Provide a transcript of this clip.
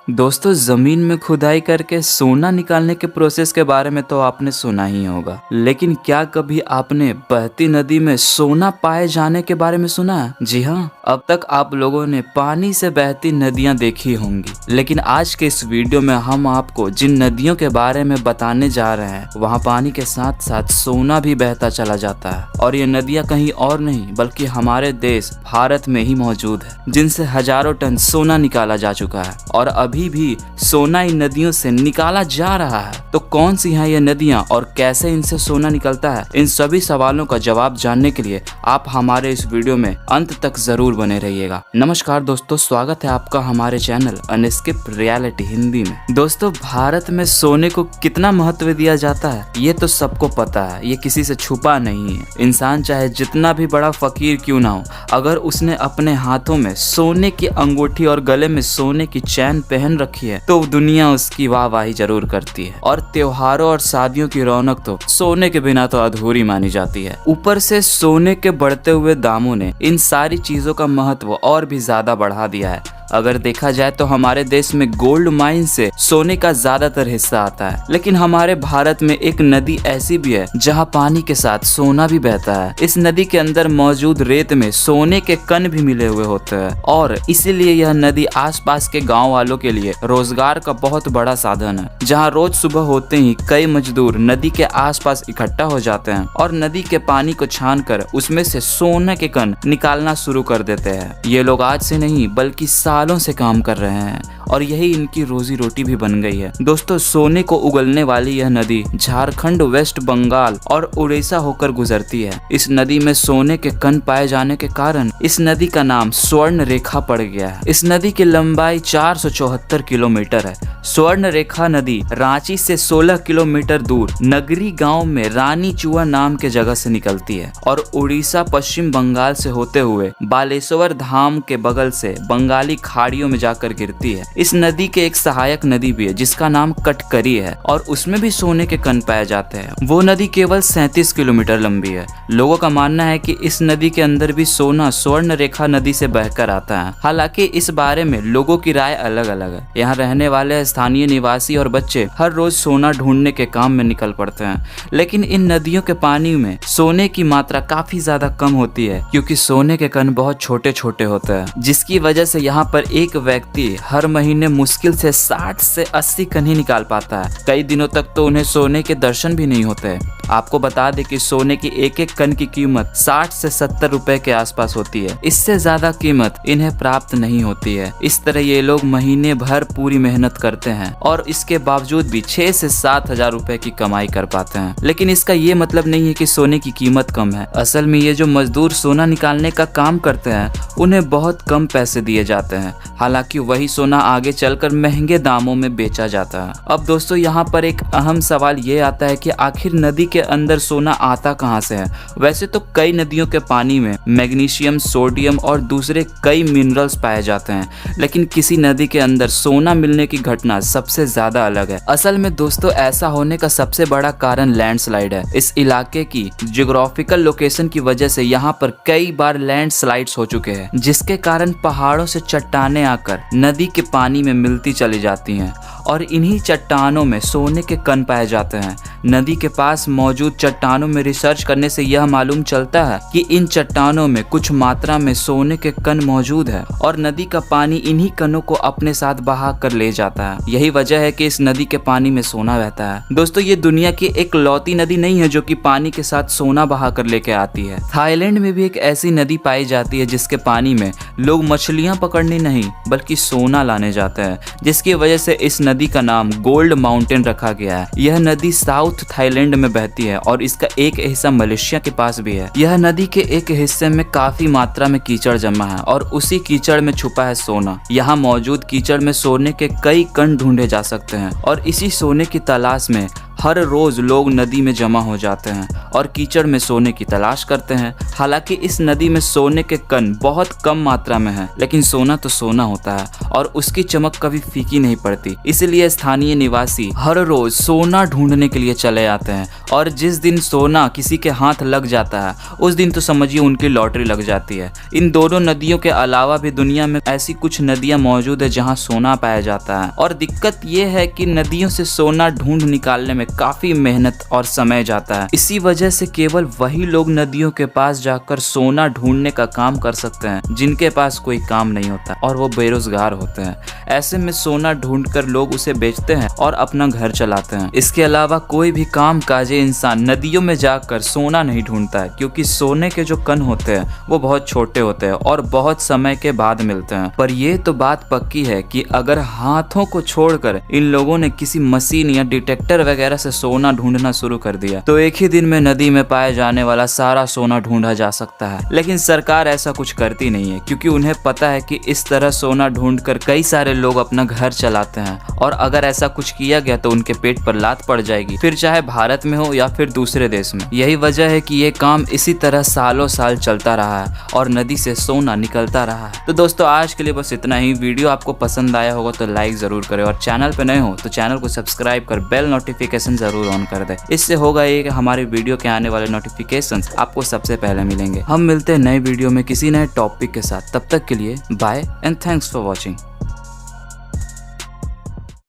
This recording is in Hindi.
दोस्तों, जमीन में खुदाई करके सोना निकालने के प्रोसेस के बारे में तो आपने सुना ही होगा, लेकिन क्या कभी आपने बहती नदी में सोना पाए जाने के बारे में सुना है? जी हाँ, अब तक आप लोगों ने पानी से बहती नदियां देखी होंगी, लेकिन आज के इस वीडियो में हम आपको जिन नदियों के बारे में बताने जा रहे हैं वहाँ पानी के साथ साथ सोना भी बहता चला जाता है। और ये नदियाँ कहीं और नहीं बल्कि हमारे देश भारत में ही मौजूद है, जिनसे हजारों टन सोना निकाला जा चुका है और अभी भी सोना इन नदियों से निकाला जा रहा है। तो कौन सी हैं ये नदियां और कैसे इनसे सोना निकलता है, इन सभी सवालों का जवाब जानने के लिए आप हमारे इस वीडियो में अंत तक जरूर बने रहिएगा। नमस्कार दोस्तों, स्वागत है आपका हमारे चैनल अनस्किप रियलिटी हिंदी में। दोस्तों, भारत में सोने को कितना महत्व दिया जाता है ये तो सबको पता है, ये किसी से छुपा नहीं है। इंसान चाहे जितना भी बड़ा फकीर क्यों ना हो, अगर उसने अपने हाथों में सोने की अंगूठी और गले में सोने की चैन पहन रखी है तो दुनिया उसकी वाहवाही जरूर करती है। और त्योहारों और शादियों की रौनक तो सोने के बिना तो अधूरी मानी जाती है। ऊपर से सोने के बढ़ते हुए दामों ने इन सारी चीजों का महत्व और भी ज्यादा बढ़ा दिया है। अगर देखा जाए तो हमारे देश में गोल्ड माइन से सोने का ज्यादातर हिस्सा आता है, लेकिन हमारे भारत में एक नदी ऐसी भी है जहां पानी के साथ सोना भी बहता है। इस नदी के अंदर मौजूद रेत में सोने के कण भी मिले हुए होते हैं और इसीलिए यह नदी आसपास के गांव वालों के लिए रोजगार का बहुत बड़ा साधन है। जहां रोज सुबह होते ही कई मजदूर नदी के आसपास इकट्ठा हो जाते हैं और नदी के पानी को छान कर उसमें से सोने के कण निकालना शुरू कर देते हैं। ये लोग आज से नहीं बल्कि सालों से काम कर रहे हैं और यही इनकी रोजी रोटी भी बन गई है। दोस्तों, सोने को उगलने वाली यह नदी झारखंड, वेस्ट बंगाल और उड़ीसा होकर गुजरती है। इस नदी में सोने के कण पाए जाने के कारण इस नदी का नाम स्वर्ण रेखा पड़ गया है। इस नदी की लंबाई 474 किलोमीटर है। स्वर्ण रेखा नदी रांची से 16 किलोमीटर दूर नगरी गांव में रानी चुआ नाम के जगह से निकलती है और उड़ीसा पश्चिम बंगाल से होते हुए बालेश्वर धाम के बगल से बंगाली खाड़ियों में जाकर गिरती है। इस नदी के एक सहायक नदी भी है जिसका नाम कटकरी है और उसमें भी सोने के कण पाए जाते हैं। वो नदी केवल 37 किलोमीटर लंबी है। लोगों का मानना है कि इस नदी के अंदर भी सोना स्वर्ण रेखा नदी से बहकर आता है। हालांकि इस बारे में लोगों की राय अलग अलग है। यहाँ रहने वाले स्थानीय निवासी और बच्चे हर रोज सोना ढूंढने के काम में निकल पड़ते हैं, लेकिन इन नदियों के पानी में सोने की मात्रा काफी ज्यादा कम होती है क्योंकि सोने के कण बहुत छोटे छोटे होते हैं, जिसकी वजह से यहाँ पर एक व्यक्ति हर महीने मुश्किल से 60 से 80 कण ही निकाल पाता है। कई दिनों तक तो उन्हें सोने के दर्शन भी नहीं होते। आपको बता दें कि सोने की एक एक कण की कीमत 60 से 70 रुपए के आसपास होती है। इससे ज्यादा कीमत इन्हें प्राप्त नहीं होती है। इस तरह ये लोग महीने भर पूरी मेहनत करते हैं और इसके बावजूद भी 6 से 7 हजार रुपए की कमाई कर पाते हैं। लेकिन इसका ये मतलब नहीं है कि सोने की कीमत कम है। असल में ये जो मजदूर सोना निकालने का काम करते हैं उन्हें बहुत कम पैसे दिए जाते हैं। हालांकि वही सोना आगे चलकर महंगे दामों में बेचा जाता है। अब दोस्तों, यहाँ पर एक अहम सवाल ये आता है कि आखिर नदी के अंदर सोना आता कहाँ से है। वैसे तो कई नदियों के पानी में मैग्नीशियम, सोडियम और दूसरे कई मिनरल्स पाए जाते हैं, लेकिन किसी नदी के अंदर सोना मिलने की घटना सबसे ज्यादा अलग है। असल में दोस्तों, ऐसा होने का सबसे बड़ा कारण लैंडस्लाइड है। इस इलाके की ज्योग्राफिकल लोकेशन की वजह से यहाँ पर कई बार लैंडस्लाइड्स हो चुके हैं, जिसके कारण पहाड़ों से चट्टानें आकर नदी के पानी में मिलती चली जाती हैं और इन्हीं चट्टानों में सोने के कण पाए जाते हैं। नदी के पास मौजूद चट्टानों में रिसर्च करने से यह मालूम चलता है कि इन चट्टानों में कुछ मात्रा में सोने के कण मौजूद है और नदी का पानी इन्हीं कणों को अपने साथ बहा कर ले जाता है। यही वजह है कि इस नदी के पानी में सोना बहता है। दोस्तों, ये दुनिया की एक लौती नदी नहीं है जो कि पानी के साथ सोना बहा कर लेके आती है। थाईलैंड में भी एक ऐसी नदी पाई जाती है जिसके पानी में लोग मछलियां पकड़ने नहीं बल्कि सोना लाने जाते हैं, जिसकी वजह से इस नदी का नाम गोल्ड माउंटेन रखा गया है। यह नदी साउथ थाईलैंड में बहती है और इसका एक हिस्सा मलेशिया के पास भी है। यह नदी के एक हिस्से में काफी मात्रा में कीचड़ जमा है और उसी कीचड़ में छुपा है सोना। यहाँ मौजूद कीचड़ में सोने के कई कण ढूंढे जा सकते हैं और इसी सोने की तलाश में हर रोज लोग नदी में जमा हो जाते हैं और कीचड़ में सोने की तलाश करते हैं। हालांकि इस नदी में सोने के कण बहुत कम मात्रा में है, लेकिन सोना तो सोना होता है और उसकी चमक कभी फीकी नहीं पड़ती। इसलिए स्थानीय निवासी हर रोज सोना ढूंढने के लिए चले आते हैं और जिस दिन सोना किसी के हाथ लग जाता है उस दिन तो समझिए उनकी लॉटरी लग जाती है। इन दोनों नदियों के अलावा भी दुनिया में ऐसी कुछ नदियां मौजूद है जहां सोना पाया जाता है, और दिक्कत ये है कि नदियों से सोना ढूंढ निकालने में काफी मेहनत और समय जाता है। इसी वजह से केवल वही लोग नदियों के पास जाकर सोना ढूंढने का काम कर सकते हैं जिनके पास कोई काम नहीं होता और वो बेरोजगार होते हैं। ऐसे में सोना ढूंढकर लोग उसे बेचते हैं और अपना घर चलाते हैं। इसके अलावा कोई भी काम काजे इंसान नदियों में जाकर सोना नहीं ढूंढता है, क्योंकि सोने के जो कण होते हैं वो बहुत छोटे होते हैं और बहुत समय के बाद मिलते हैं। पर ये तो बात पक्की है कि अगर हाथों को छोड़कर इन लोगों ने किसी मशीन या डिटेक्टर वगैरह से सोना ढूंढना शुरू कर दिया तो एक ही दिन में नदी में पाए जाने वाला सारा सोना ढूंढा जा सकता है। लेकिन सरकार ऐसा कुछ करती नहीं है, क्योंकि उन्हें पता है कि इस तरह सोना ढूंढकर कई सारे लोग अपना घर चलाते हैं और अगर ऐसा कुछ किया गया तो उनके पेट पर लात पड़ जाएगी, फिर चाहे भारत में हो या फिर दूसरे देश में। यही वजह है कि ये काम इसी तरह सालों साल चलता रहा है और नदी से सोना निकलता रहा है। तो दोस्तों आज के लिए बस इतना ही। वीडियो आपको पसंद आया होगा तो लाइक जरूर करें और चैनल पे नए हो तो चैनल को सब्सक्राइब कर बेल नोटिफिकेशन जरूर ऑन कर दे। इससे होगा ये कि हमारे वीडियो के आने वाले नोटिफिकेशन आपको सबसे पहले मिलेंगे। हम मिलते हैं नए वीडियो में किसी नए टॉपिक के साथ। तब तक के लिए bye and thanks for watching.